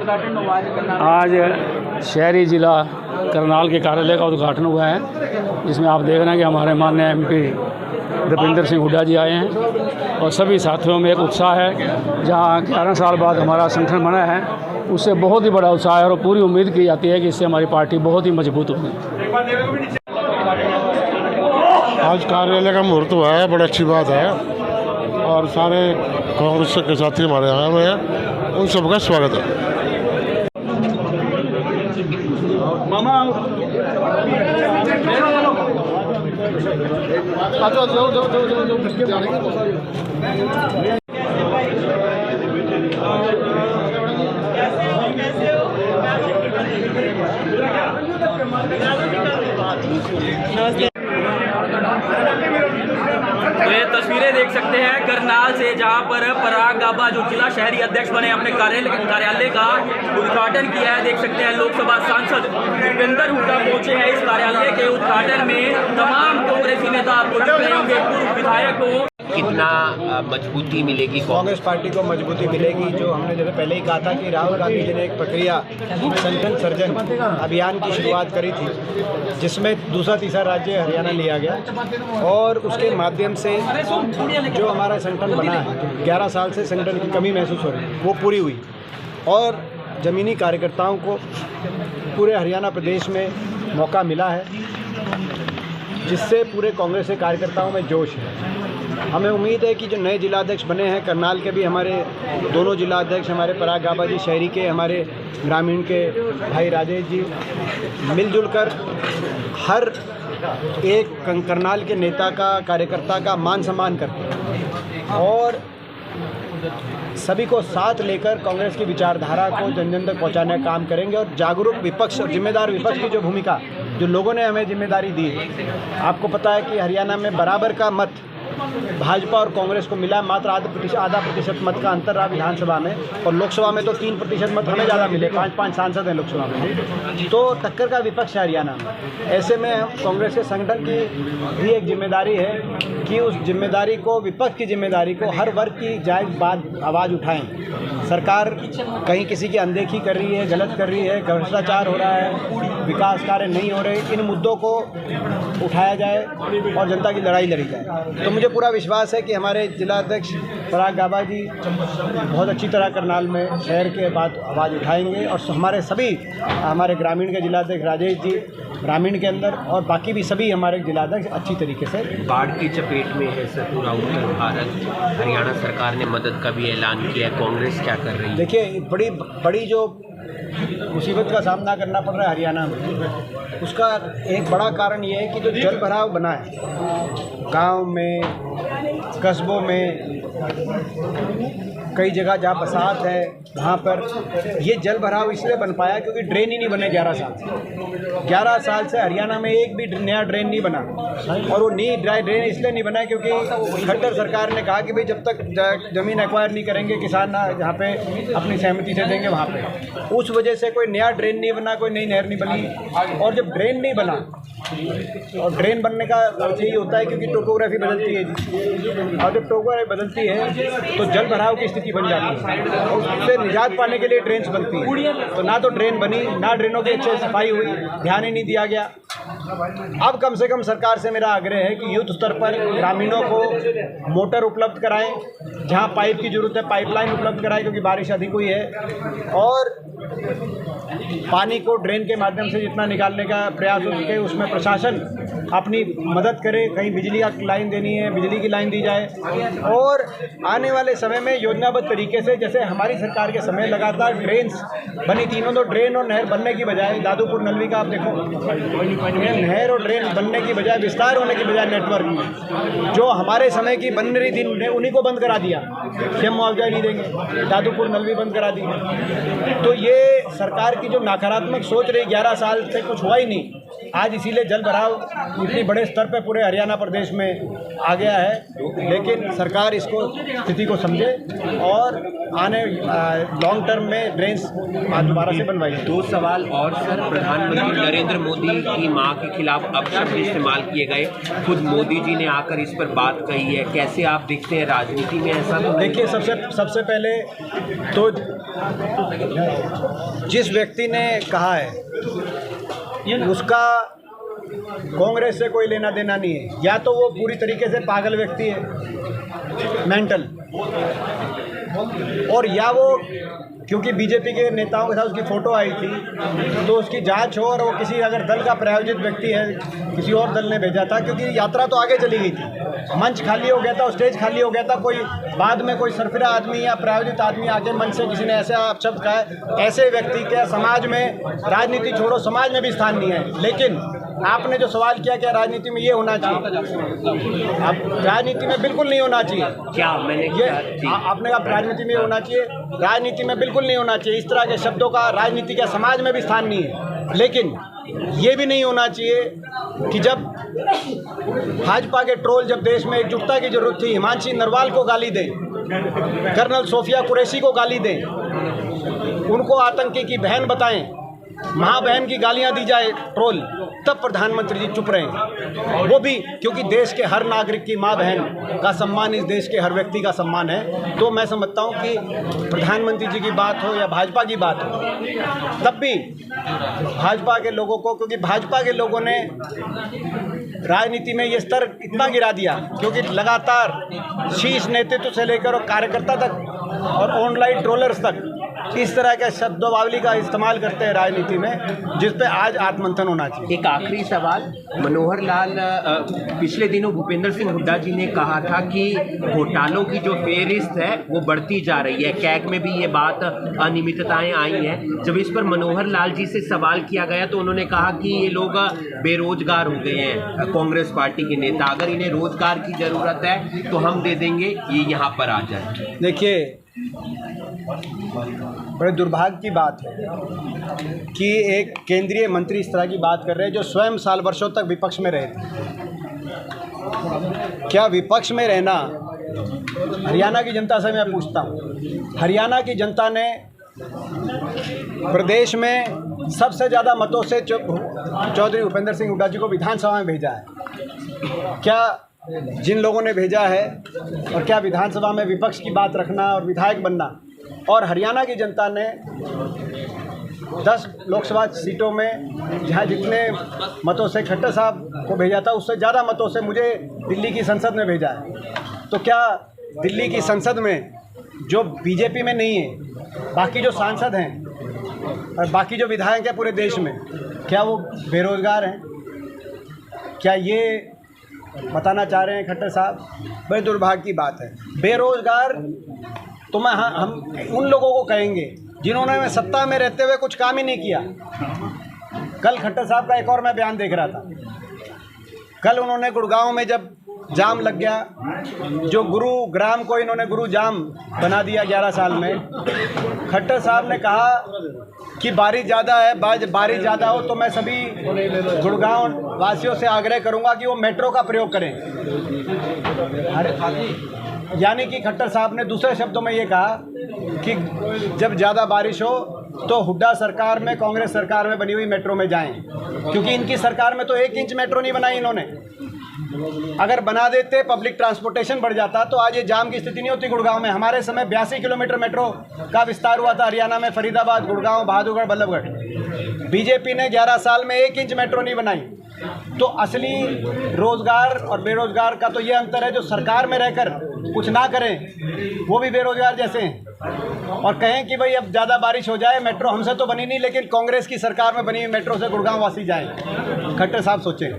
उद्घाटन हुआ है? आज शहरी ज़िला करनाल के कार्यालय का उद्घाटन हुआ है, जिसमें आप देख रहे हैं कि हमारे माननीय एमपी दीपेंद्र सिंह हुड्डा जी आए हैं और सभी साथियों में एक उत्साह है। जहां 11 साल बाद हमारा संगठन बना है, उससे बहुत ही बड़ा उत्साह है और पूरी उम्मीद की जाती है कि इससे हमारी पार्टी बहुत ही मजबूत होगी। आज कार्यालय का मुहूर्त हुआ है, बड़ी अच्छी बात है और सारे कांग्रेस के साथी हमारे आए हुए हैं, उन सबका स्वागत है। तो ये तस्वीरें देख सकते हैं करनाल से, जहां पर पराग गाबा जो जिला शहरी अध्यक्ष बने अपने कार्यालय का उद्घाटन किया है। देख सकते हैं लोकसभा सांसद दीपेंद्र हुड्डा पहुंचे हैं इस कार्यालय के उद्घाटन में। तमाम कांग्रेसी नेता, पूर्व विधायकों कितना मजबूती मिलेगी कांग्रेस पार्टी को मजबूती मिलेगी। जो हमने जैसे पहले ही कहा था कि राहुल गांधी जी ने एक प्रक्रिया संगठन सर्जन अभियान की शुरुआत करी थी, जिसमें दूसरा तीसरा राज्य हरियाणा लिया गया और उसके माध्यम से जो हमारा संगठन बना है, 11 साल से संगठन की कमी महसूस हो रही है, वो पूरी हुई और ज़मीनी कार्यकर्ताओं को पूरे हरियाणा प्रदेश में मौका मिला है, जिससे पूरे कांग्रेस के कार्यकर्ताओं में जोश है। हमें उम्मीद है कि जो नए जिलाध्यक्ष बने हैं करनाल के, भी हमारे दोनों जिलाध्यक्ष हमारे पराग गाबा जी शहरी के, हमारे ग्रामीण के भाई राजेश जी, मिलजुल कर हर एक करनाल के नेता का, कार्यकर्ता का मान सम्मान करते हैं और सभी को साथ लेकर कांग्रेस की विचारधारा को जन जन तक पहुँचाने का काम करेंगे और जागरूक विपक्ष और जिम्मेदार विपक्ष की जो भूमिका जो लोगों ने हमें जिम्मेदारी दी है। आपको पता है कि हरियाणा में बराबर का मत भाजपा और कांग्रेस को मिला, मात्र आधा प्रतिशत मत का अंतर रहा विधानसभा में और लोकसभा में तो 3% मत हमें ज़्यादा मिले, 5 सांसद हैं लोकसभा में, तो टक्कर का विपक्ष है हरियाणा में। ऐसे में कांग्रेस के संगठन की भी एक जिम्मेदारी है कि उस जिम्मेदारी को, विपक्ष की जिम्मेदारी को, हर वर्ग की जायज़ बात आवाज़ उठाएं। सरकार कहीं किसी की अनदेखी कर रही है, गलत कर रही है, भ्रष्टाचार हो रहा है, विकास कार्य नहीं हो रहे, इन मुद्दों को उठाया जाए और जनता की लड़ाई लड़ी जाए। तो मुझे पूरा विश्वास है कि हमारे जिलाध्यक्ष पराग गाबा जी बहुत अच्छी तरह करनाल में शहर के बात आवाज़ उठाएंगे और हमारे सभी, हमारे ग्रामीण के जिलाध्यक्ष राजेश जी ग्रामीण के अंदर और बाकी भी सभी हमारे जिलाध्यक्ष अच्छी तरीके से। बाढ़ की चपेट में है सर पूरा उत्तर भारत, हरियाणा सरकार ने मदद का भी ऐलान किया है, कांग्रेस क्या कर रही है? देखिए, बड़ी जो मुसीबत का सामना करना पड़ रहा है हरियाणा में, उसका एक बड़ा कारण ये है कि जो जल भराव बना है गांव में, कस्बों में, कई जगह जहाँ बरसात है वहाँ पर ये जल भराव इसलिए बन पाया क्योंकि ड्रेन ही नहीं बने 11 साल से। 11 साल से हरियाणा में एक भी नया ड्रेन नहीं बना और वो ड्रेन इसलिए नहीं बना क्योंकि खट्टर सरकार ने कहा कि भाई जब तक ज़मीन एक्वायर नहीं करेंगे किसान जहाँ पे अपनी सहमति से देंगे वहाँ पे, उस वजह से कोई नया ड्रेन नहीं बना, कोई नई नहर नहीं बनी। और जब ड्रेन नहीं बना, और ड्रेन बनने का अर्थ यही होता है क्योंकि टोपोग्राफी बदलती है और जब टोपोग्राफी बदलती है तो जल भराव की स्थिति बन जाती है और उससे निजात पाने के लिए ड्रेन्स बनती है। तो ना तो ड्रेन बनी, ना ड्रेनों की अच्छे सफाई हुई, ध्यान ही नहीं दिया गया। अब कम से कम सरकार से मेरा आग्रह है कि युद्ध स्तर पर ग्रामीणों को मोटर उपलब्ध कराएं, जहां पाइप की जरूरत है पाइपलाइन उपलब्ध कराएं क्योंकि बारिश अधिक हुई है, और पानी को ड्रेन के माध्यम से जितना निकालने का प्रयास हो सके उसमें प्रशासन अपनी मदद करे। कहीं बिजली की लाइन देनी है, बिजली की लाइन दी जाए और आने वाले समय में योजनाबद्ध तरीके से, जैसे हमारी सरकार के समय लगातार ड्रेन्स बनी, तीनों तो ड्रेन और नहर बनने की बजाय, दादूपुर नलवी का आप देखो, नहर और ड्रेन बनने की बजाय, विस्तार होने की बजाय नेटवर्क में जो हमारे समय की बन रही थी उन्हीं को बंद करा दिया कि हम मुआवजा नहीं देंगे, दादूपुर नलवी बंद करा दी। तो ये सरकार की जो नकारात्मक सोच रही, 11 साल से कुछ हुआ ही नहीं, आज इसीलिए जल भराव इतनी बड़े स्तर पे पूरे हरियाणा प्रदेश में आ गया है। लेकिन सरकार इसको स्थिति को समझे और आने लॉन्ग टर्म में ड्रेन्स दोबारा से बनवाई। 2 सवाल और सर, प्रधानमंत्री नरेंद्र मोदी की मां के खिलाफ अपशब्द इस्तेमाल किए गए, खुद मोदी जी ने आकर इस पर बात कही है, कैसे आप देखते हैं राजनीति में ऐसा? तो देखिए, सबसे पहले तो जिस व्यक्ति ने कहा है उसका कांग्रेस से कोई लेना देना नहीं है। या तो वो पूरी तरीके से पागल व्यक्ति है, मेंटल, और या वो क्योंकि बीजेपी के नेताओं के साथ उसकी फ़ोटो आई थी तो उसकी जांच हो, और वो किसी अगर दल का प्रायोजित व्यक्ति है, किसी और दल ने भेजा था, क्योंकि यात्रा तो आगे चली गई थी, मंच खाली हो गया था, स्टेज खाली हो गया था। कोई बाद में कोई सरफिरा आदमी या प्रायोजित आदमी आके मंच से किसी ने ऐसा अपशब्द कहा है, ऐसे व्यक्ति के समाज में, राजनीति छोड़ो, समाज में भी स्थान नहीं है। लेकिन आपने जो सवाल किया क्या राजनीति में ये होना चाहिए, आप राजनीति में बिल्कुल नहीं होना चाहिए। क्या मैंने ये आपने कहा राजनीति में होना चाहिए, राजनीति में बिल्कुल नहीं होना चाहिए। इस तरह के शब्दों का राजनीति के समाज में भी स्थान नहीं है। लेकिन ये भी नहीं होना चाहिए कि जब भाजपा के ट्रोल, जब देश में एकजुटता की जरूरत थी, हिमांशी नरवाल को गाली दें, कर्नल सोफिया कुरैशी को गाली दें, उनको आतंकी की बहन बताएं, माँ बहन की गालियां दी जाए ट्रोल, तब प्रधानमंत्री जी चुप रहे। वो भी क्योंकि देश के हर नागरिक की माँ बहन का सम्मान इस देश के हर व्यक्ति का सम्मान है। तो मैं समझता हूँ कि प्रधानमंत्री जी की बात हो या भाजपा की बात हो, तब भी भाजपा के लोगों को, क्योंकि भाजपा के लोगों ने राजनीति में ये स्तर इतना गिरा दिया, क्योंकि लगातार शीर्ष नेतृत्व से लेकर और कार्यकर्ता तक और ऑनलाइन ट्रोलर्स तक इस तरह के शब्दावली का इस्तेमाल करते हैं राजनीति में, जिस पे आज आत्ममंथन होना चाहिए। एक आखिरी सवाल, मनोहर लाल, पिछले दिनों भूपेंद्र सिंह हुड्डा जी ने कहा था कि घोटालों की जो फेहरिस्त है वो बढ़ती जा रही है, कैग में भी ये बात अनियमितताएं आई हैं। जब इस पर मनोहर लाल जी से सवाल किया गया तो उन्होंने कहा कि ये लोग बेरोजगार हो गए हैं, कांग्रेस पार्टी के नेता, अगर इन्हें रोजगार की ज़रूरत है तो हम दे देंगे, ये यहाँ पर आ जाए। देखिए, बड़े दुर्भाग्य की बात है कि एक केंद्रीय मंत्री इस तरह की बात कर रहे हैं जो स्वयं साल वर्षों तक विपक्ष में रहे थे। क्या विपक्ष में रहना, हरियाणा की जनता से मैं पूछता हूँ, हरियाणा की जनता ने प्रदेश में सबसे ज़्यादा मतों से चौधरी भूपेंद्र सिंह हुड्डा जी को विधानसभा में भेजा है। क्या जिन लोगों ने भेजा है, और क्या विधानसभा में विपक्ष की बात रखना और विधायक बनना, और हरियाणा की जनता ने 10 लोकसभा सीटों में जहाँ जितने मतों से खट्टर साहब को भेजा था, उससे ज़्यादा मतों से मुझे दिल्ली की संसद में भेजा है। तो क्या दिल्ली की संसद में जो बीजेपी में नहीं है, बाकी जो सांसद हैं और बाकी जो विधायक हैं पूरे देश में, क्या वो बेरोजगार हैं? क्या ये बताना चाह रहे हैं खट्टर साहब? बड़े दुर्भाग्य की बात है। बेरोजगार तो हम उन लोगों को कहेंगे जिन्होंने सत्ता में रहते हुए कुछ काम ही नहीं किया। कल खट्टर साहब का एक और मैं बयान देख रहा था। कल उन्होंने गुड़गांव में जब जाम लग गया, जो गुरुग्राम को इन्होंने गुरु जाम बना दिया 11 साल में, खट्टर साहब ने कहा कि बारिश ज़्यादा है, बारिश ज़्यादा हो तो मैं सभी गुड़गांव वासियों से आग्रह करूंगा कि वो मेट्रो का प्रयोग करें। यानी कि खट्टर साहब ने दूसरे शब्दों में ये कहा कि जब ज़्यादा बारिश हो तो हुड्डा सरकार में, कांग्रेस सरकार में बनी हुई मेट्रो में जाएं, क्योंकि इनकी सरकार में तो 1 इंच मेट्रो नहीं बनाई इन्होंने। अगर बना देते, पब्लिक ट्रांसपोर्टेशन बढ़ जाता तो आज ये जाम की स्थिति नहीं होती गुड़गांव में। हमारे समय 82 किलोमीटर मेट्रो का विस्तार हुआ था हरियाणा में, फरीदाबाद, गुड़गांव, बहादुरगढ़, बल्लभगढ़। बीजेपी ने 11 साल में 1 इंच मेट्रो नहीं बनाई। तो असली रोजगार और बेरोजगार का तो ये अंतर है, जो सरकार में रहकर कुछ ना करें वो भी बेरोजगार जैसे हैं, और कहें कि भाई अब ज़्यादा बारिश हो जाए, मेट्रो हमसे तो बनी नहीं लेकिन कांग्रेस की सरकार में बनी हुई मेट्रो से गुड़गांव वासी जाएं। खट्टर साहब सोचें।